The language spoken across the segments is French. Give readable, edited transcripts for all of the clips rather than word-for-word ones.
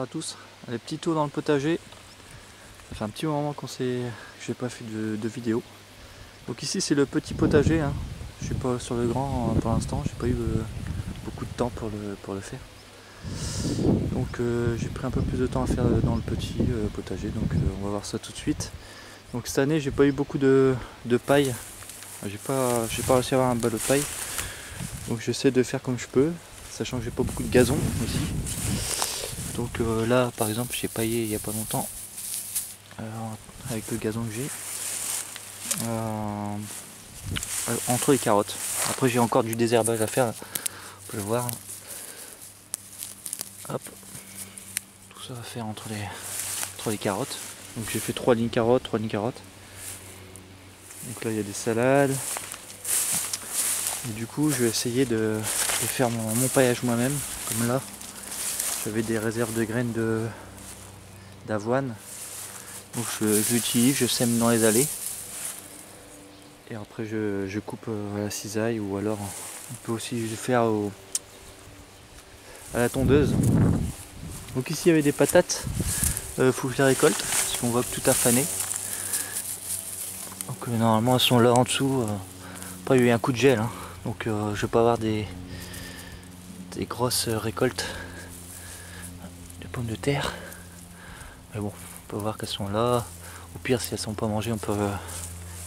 à tous. Les petits tours dans le potager. Ça fait un petit moment que j'ai pas fait de vidéo. Donc ici c'est le petit potager. Hein. Je suis pas sur le grand pour l'instant. J'ai pas eu beaucoup de temps pour le faire. Donc j'ai pris un peu plus de temps à faire dans le petit potager. Donc on va voir ça tout de suite. Donc cette année j'ai pas eu beaucoup de paille. J'ai pas réussi à avoir un ballot de paille. Donc j'essaie de faire comme je peux. Sachant que j'ai pas beaucoup de gazon aussi. Donc là par exemple j'ai paillé il n'y a pas longtemps avec le gazon que j'ai entre les carottes. Après j'ai encore du désherbage à faire, on peut le voir. Hop. Tout ça va faire entre les carottes. Donc j'ai fait 3 lignes carottes, 3 lignes carottes. Donc là il y a des salades. Et du coup je vais essayer de faire mon paillage moi-même. Comme là j'avais des réserves de graines d'avoine. Donc je l'utilise, je sème dans les allées. Et après je coupe à la cisaille, ou alors on peut aussi le faire à la tondeuse. Donc ici il y avait des patates, faut que je les récolte parce qu'on voit que tout a fané. Donc normalement elles sont là en dessous. Après il y a eu un coup de gel, hein. Donc je vais pas avoir des grosses récoltes de pommes de terre. Mais bon, on peut voir qu'elles sont là. Au pire si elles sont pas mangées on peut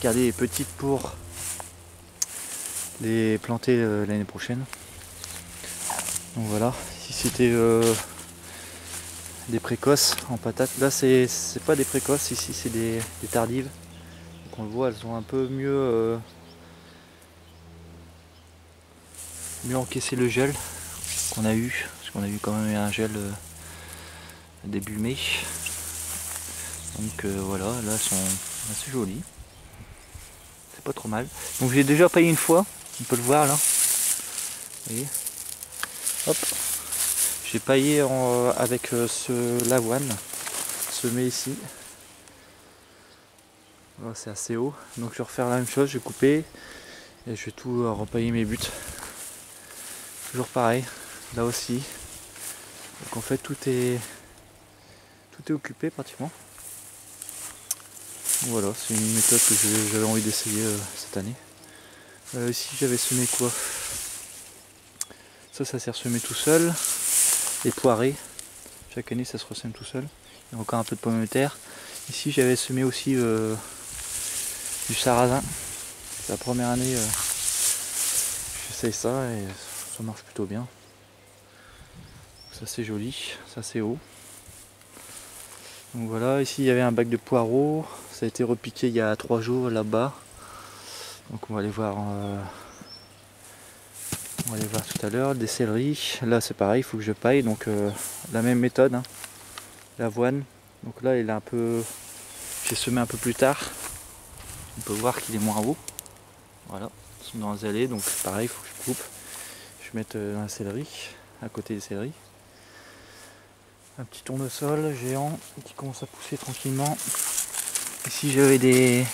garder les petites pour les planter l'année prochaine. Donc voilà, si c'était des précoces en patates, là c'est pas des précoces, ici c'est des tardives. Donc on le voit, elles ont un peu mieux encaissé le gel qu'on a eu, parce qu'on a eu quand même un gel début mai. Donc voilà, là elles sont assez jolies, c'est pas trop mal. Donc j'ai déjà paillé une fois, on peut le voir là, vous voyez. Hop, j'ai paillé avec l'avoine semé ici. Oh, c'est assez haut, donc je vais refaire la même chose, je vais couper et je vais tout repailler mes buts. Toujours pareil, là aussi. Donc en fait tout est occupé pratiquement. Voilà, c'est une méthode que j'avais envie d'essayer cette année. Ici j'avais semé quoi? Ça s'est ressemé tout seul. Les poirées, chaque année ça se ressème tout seul. Il y a encore un peu de pommes de terre. Ici j'avais semé aussi du sarrasin. C'est la première année j'essaye ça et ça marche plutôt bien. Ça c'est joli, ça c'est haut. Donc voilà, ici il y avait un bac de poireaux. Ça a été repiqué il y a 3 jours là-bas. Donc on va aller voir tout à l'heure. Des céleris, là c'est pareil, il faut que je paille. Donc la même méthode, hein. L'avoine. Donc là il est un peu. J'ai semé un peu plus tard. On peut voir qu'il est moins haut. Voilà, ils sont dans les allées, donc pareil, il faut que je coupe. Je vais mettre dans la céleri, à côté des céleris. Un petit tournesol géant qui commence à pousser tranquillement. Ici j'avais des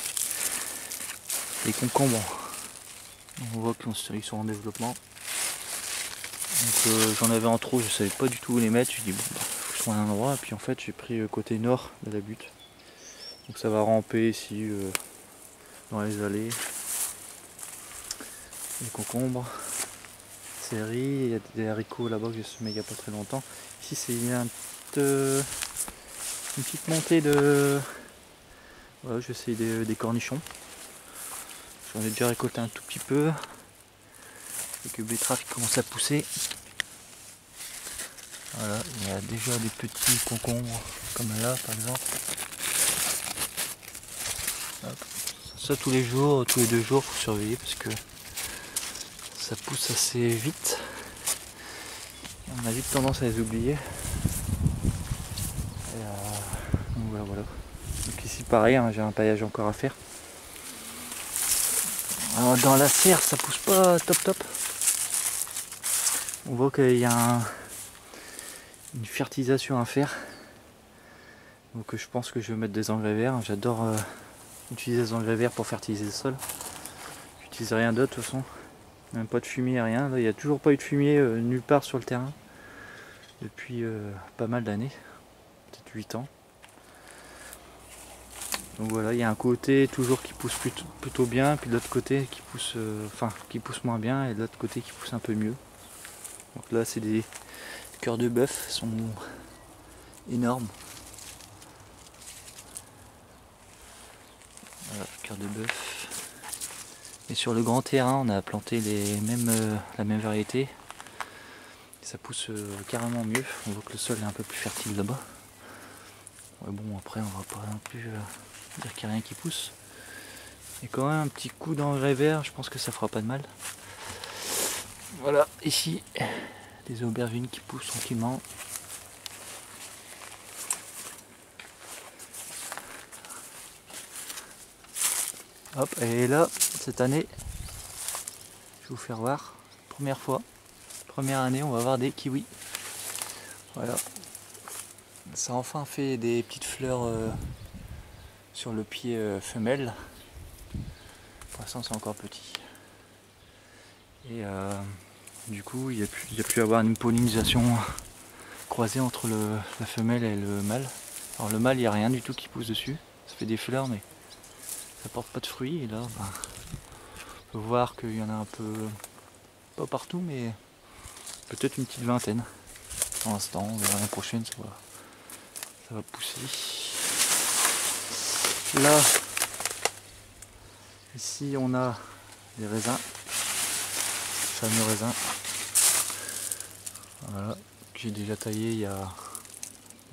concombres. On voit qu'ils sont en développement. Donc j'en avais en trop, je savais pas du tout où les mettre. Je dis bon bah, faut que je trouve un endroit. Et puis en fait j'ai pris côté nord de la butte. Donc ça va ramper ici dans les allées. Les concombres, céleri, il y a des haricots là-bas que j'ai semé il n'y a pas très longtemps. Ici c'est une petite montée de. Voilà, je vais essayer des cornichons. J'en ai déjà récolté un tout petit peu. Quelques betteraves qui commencent à pousser. Voilà, il y a déjà des petits concombres comme là par exemple. Hop. Ça tous les jours, tous les 2 jours, faut surveiller parce que ça pousse assez vite. On a vite tendance à les oublier. Donc voilà. Donc ici pareil, hein, j'ai un paillage encore à faire. Alors, dans la serre ça pousse pas top. On voit qu'il y a une fertilisation à faire. Donc je pense que je vais mettre des engrais verts. J'adore utiliser des engrais verts pour fertiliser le sol. J'utilise rien d'autre de toute façon. Même pas de fumier, rien. Là il n'y a toujours pas eu de fumier nulle part sur le terrain. Depuis pas mal d'années. depuis 8 ans. Donc voilà, il y a un côté toujours qui pousse plutôt bien, puis de l'autre côté qui pousse, qui pousse moins bien, et de l'autre côté qui pousse un peu mieux. Donc là c'est des cœurs de bœuf, sont énormes. Voilà, cœur de bœuf. Et sur le grand terrain, on a planté la même variété. Ça pousse carrément mieux. On voit que le sol est un peu plus fertile là-bas. Ouais, bon, après, on va pas non plus dire qu'il n'y a rien qui pousse. Et quand même un petit coup d'engrais vert, je pense que ça fera pas de mal. Voilà, ici, des aubergines qui poussent tranquillement. Hop, et là, cette année, je vais vous faire voir, première année, on va avoir des kiwis. Voilà, ça a enfin fait des petites fleurs sur le pied femelle. Pour l'instant, c'est encore petit. Et du coup, il y a pu avoir une pollinisation croisée entre la femelle et le mâle. Alors le mâle, il n'y a rien du tout qui pousse dessus. Ça fait des fleurs, mais ça porte pas de fruits. Et là, on peut voir qu'il y en a un peu, pas partout, mais peut-être une petite vingtaine. Pour l'instant, l'année prochaine, ça va pousser. Là, ici, on a des raisins, fameux raisins. Voilà, que j'ai déjà taillé il y a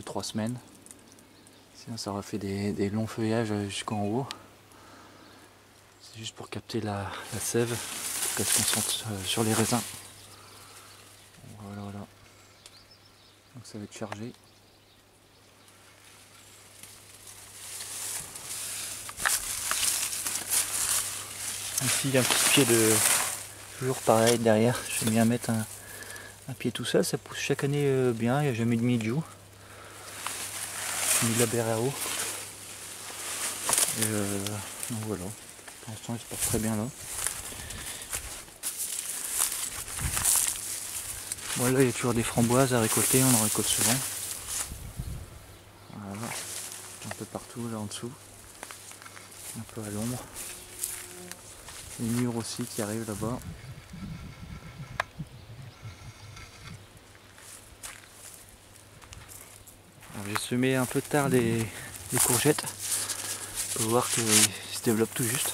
2-3 semaines. Sinon, ça aura fait des longs feuillages jusqu'en haut. C'est juste pour capter la sève, pour qu'elle se concentre sur les raisins. Voilà, voilà. Donc ça va être chargé. Ici, il y a un petit pied de... Toujours pareil, derrière. J'aime bien mettre un pied tout seul. Ça pousse chaque année bien. Il n'y a jamais de mildiou. Ni de la berrao. Et donc voilà. Pour l'instant, il se porte très bien là. Bon, là, il y a toujours des framboises à récolter. On en récolte souvent. Voilà. Un peu partout là en dessous. Un peu à l'ombre. Les murs aussi qui arrivent là-bas. J'ai semé un peu tard les courgettes. On peut voir qu'ils se développent tout juste.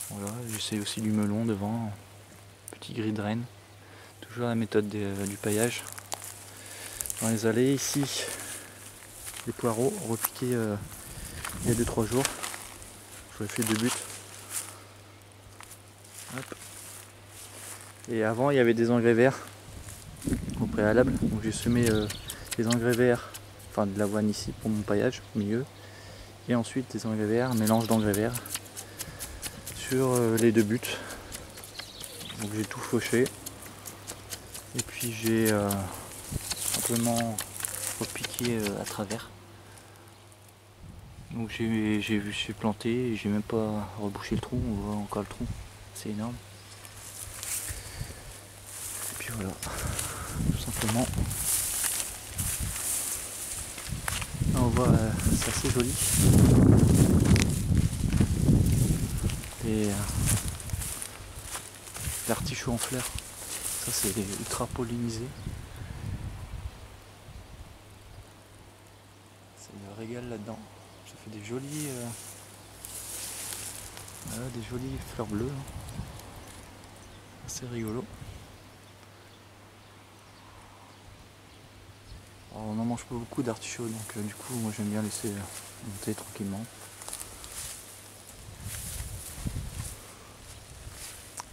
Voilà, j'essaie aussi du melon devant. Petit gris de Rennes. Toujours la méthode du paillage. Dans les allées ici, les poireaux repiqués il y a 2-3 jours. J'aurais fait 2 buts. Hop. Et avant il y avait des engrais verts au préalable. Donc j'ai semé des engrais verts, enfin de l'avoine ici pour mon paillage au milieu. Et ensuite des engrais verts, un mélange d'engrais verts sur les 2 buts. Donc j'ai tout fauché. Et puis j'ai simplement repiqué à travers. Donc j'ai planté et j'ai même pas rebouché le trou, on voit encore le trou, c'est énorme. Et puis voilà, tout simplement. Là, on voit, c'est assez joli. Et l'artichaut en fleurs, ça c'est ultra pollinisé. C'est le régal là-dedans. Ça fait des jolies, voilà, des jolies fleurs bleues. C'est rigolo. Alors, on n'en mange pas beaucoup d'artichauts, donc du coup moi j'aime bien laisser monter tranquillement.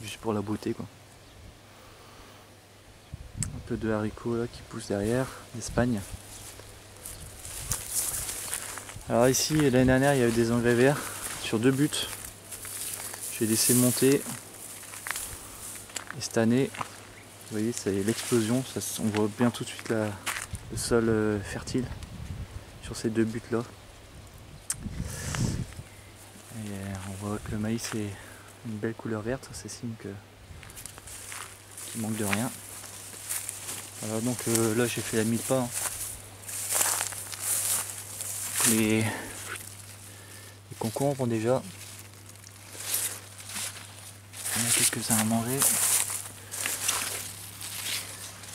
Juste pour la beauté quoi. Un peu de haricots là qui poussent derrière, d'Espagne. Alors ici l'année dernière il y avait des engrais verts sur 2 buts. J'ai laissé monter. Et cette année, vous voyez, c'est l'explosion. On voit bien tout de suite le sol fertile sur ces 2 buts là. Et on voit que le maïs est une belle couleur verte, c'est signe qu'il manque de rien. Voilà, donc là j'ai fait la mille pas. Les concombres déjà. On a quelques-uns à manger.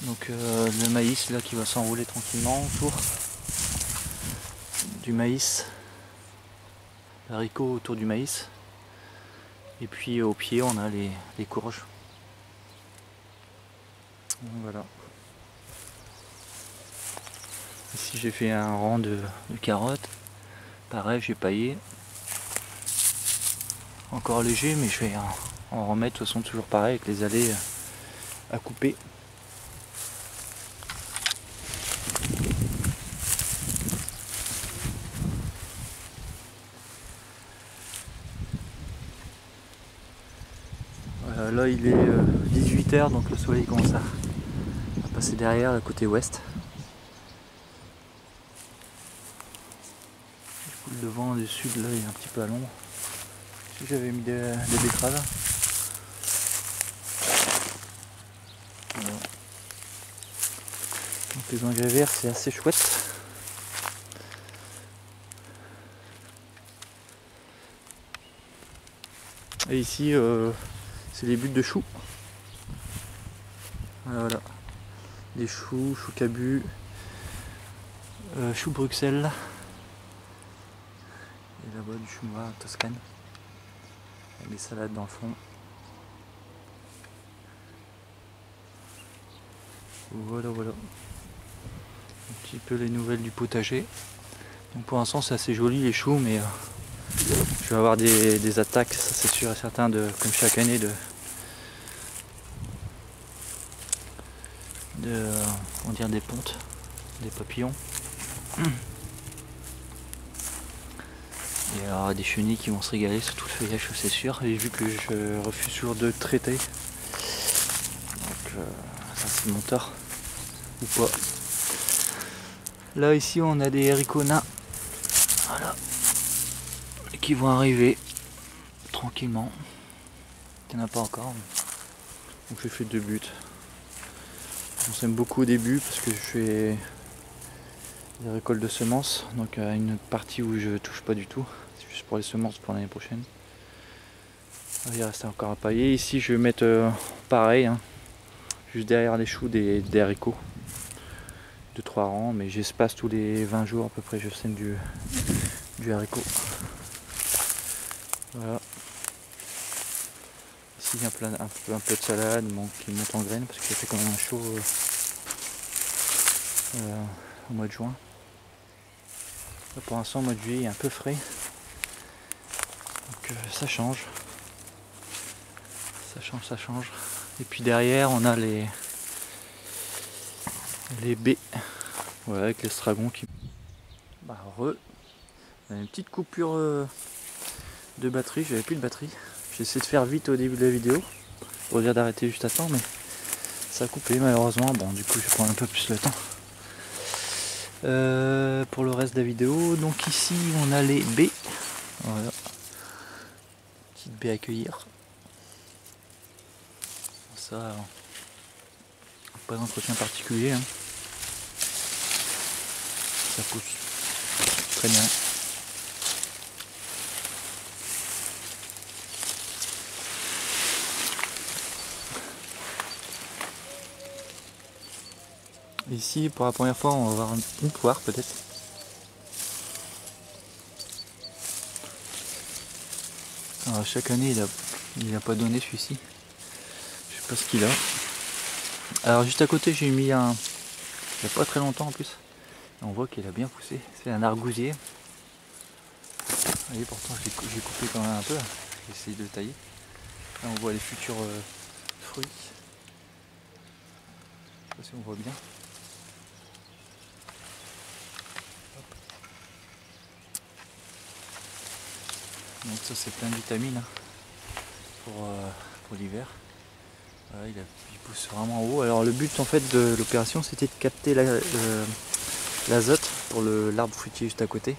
Donc le maïs là qui va s'enrouler tranquillement autour. Du maïs. Haricots autour du maïs. Et puis au pied on a les courges. Donc, voilà. Ici j'ai fait un rang de carottes. Pareil, j'ai paillé. Encore léger, mais je vais en remettre de toute façon toujours pareil avec les allées à couper. Là il est 18 h, donc le soleil commence à passer derrière le côté ouest. Du coup, le vent du sud là il est un petit peu à l'ombre. J'avais mis des betteraves. Voilà. Donc les engrais verts c'est assez chouette. Et ici c'est les buttes de choux. Voilà. Des choux, choux cabu, choux Bruxelles. Et là-bas du chou noir Toscane. Avec des salades dans le fond. Voilà. Un petit peu les nouvelles du potager. Donc pour l'instant c'est assez joli les choux, mais je vais avoir des attaques, ça c'est sûr et certain, comme chaque année, on dirait des pontes, des papillons. Et alors des chenilles qui vont se régaler sur tout le feuillage, c'est sûr. Et vu que je refuse toujours de traiter, donc ça c'est mon tort ou pas. Là ici on a des haricots nains, voilà, qui vont arriver tranquillement. Il n'y en a pas encore, donc j'ai fait 2 buts. On s'aime beaucoup au début parce que je fais des récoltes de semences, donc une partie où je touche pas du tout, c'est juste pour les semences pour l'année prochaine. Il reste encore à pailler. Ici je vais mettre pareil, hein, juste derrière les choux des haricots de 3 rangs, mais j'espace tous les 20 jours à peu près, je sème du haricot. Voilà. Ici un peu de salade qui monte en graines parce qu'il a fait quand même un chaud au mois de juin. Là, pour l'instant, au mois de juillet, il est un peu frais. Donc ça change. Ça change. Et puis derrière, on a les baies. Voilà, avec l'estragon qui... Bah, on a une petite coupure de batterie. J'avais plus de batterie. J'ai essayé de faire vite au début de la vidéo pour dire d'arrêter juste à temps, mais ça a coupé malheureusement. Bon, du coup, je vais prendre un peu plus le temps. Pour le reste de la vidéo, donc ici on a les baies, voilà, petite baie à cueillir, ça pas d'entretien particulier, hein. Ça pousse très bien. Ici pour la première fois on va avoir une poire peut-être. Alors, chaque année il a pas donné celui-ci. Je sais pas ce qu'il a. Alors juste à côté j'ai mis il y a pas très longtemps en plus. On voit qu'il a bien poussé. C'est un argousier. Vous voyez, pourtant j'ai coupé quand même un peu. J'ai essayé de le tailler. Là on voit les futurs fruits. Je sais pas si on voit bien. Donc ça c'est plein de vitamines pour l'hiver. Voilà, il pousse vraiment haut. Alors le but en fait de l'opération c'était de capter l'azote pour l'arbre fruitier juste à côté.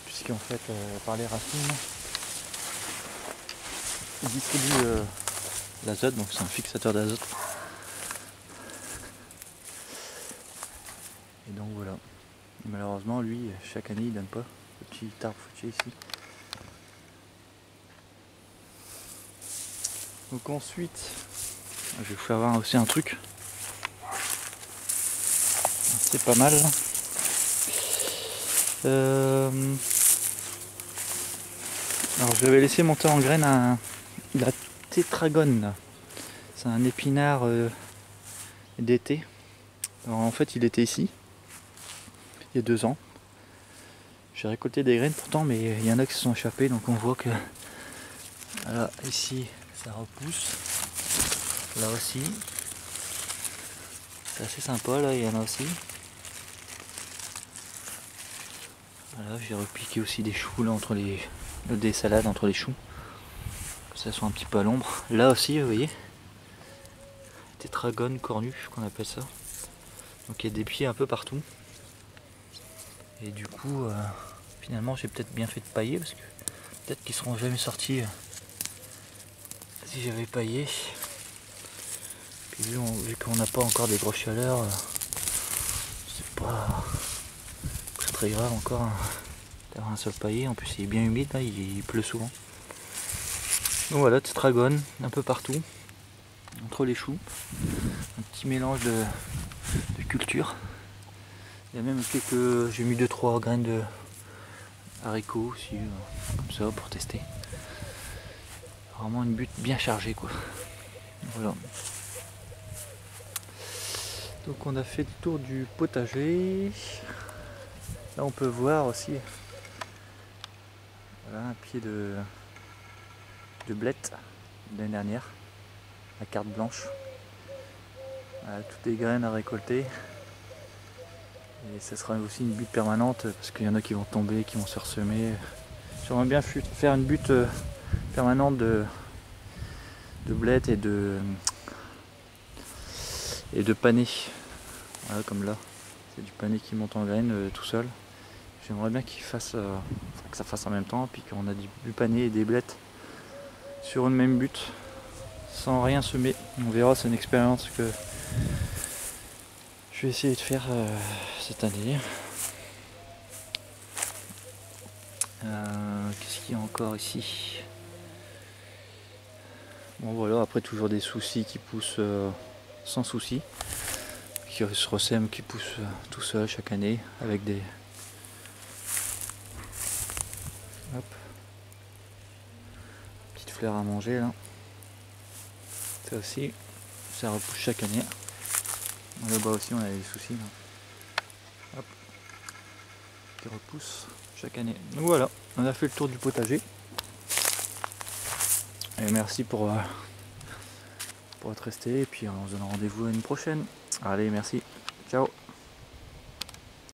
Puisqu'en fait par les racines il distribue l'azote, donc c'est un fixateur d'azote. Et donc voilà. Et malheureusement, lui, chaque année, il donne pas. Le petit arbre fruitier ici. Donc ensuite, je vais vous faire voir aussi un truc. C'est pas mal. Alors je vais laisser monter en graine la tétragone. C'est un épinard d'été. Alors en fait il était ici il y a 2 ans. J'ai récolté des graines pourtant, mais il y en a qui se sont échappés, donc on voit que voilà, ici ça repousse. Là aussi. C'est assez sympa, là il y en a aussi. Voilà, j'ai repiqué aussi des choux là des salades entre les choux. Comme ça, elles sont un petit peu à l'ombre. Là aussi, vous voyez, tétragone cornu, qu'on appelle ça. Donc il y a des pieds un peu partout. Et du coup, finalement, j'ai peut-être bien fait de pailler parce que peut-être qu'ils seront jamais sortis si j'avais paillé. Puis vu qu'on n'a pas encore des grosses chaleurs, c'est pas très grave encore hein, d'avoir un sol paillé. En plus, il est bien humide là, il pleut souvent. Donc voilà, tétragone un peu partout, entre les choux. Un petit mélange de culture. Il y a même j'ai mis 2-3 graines de haricots aussi, comme ça pour tester. Vraiment une butte bien chargée quoi. Voilà. Donc on a fait le tour du potager. Là on peut voir aussi voilà, un pied de blette de l'année dernière, la carte blanche. Voilà, toutes les graines à récolter. Et ça sera aussi une butte permanente parce qu'il y en a qui vont tomber, qui vont se ressemer. J'aimerais bien faire une butte permanente de blettes et de panais. Voilà, comme là, c'est du panais qui monte en graines tout seul. J'aimerais bien que ça fasse en même temps, puis qu'on a du panais et des blettes sur une même butte, sans rien semer. On verra, c'est une expérience que je vais essayer de faire cette année. Qu'est-ce qu'il y a encore ici? Bon voilà, après toujours des soucis qui poussent sans souci, qui se ressèment, qui poussent tout seul chaque année avec des... Hop. Petite fleur à manger là. Ça aussi, ça repousse chaque année. Là-bas aussi on a des soucis là. Hop. Qui repoussent chaque année. Donc voilà, on a fait le tour du potager. Et merci pour être resté, et puis on se donne rendez-vous à une prochaine. Allez, merci, ciao.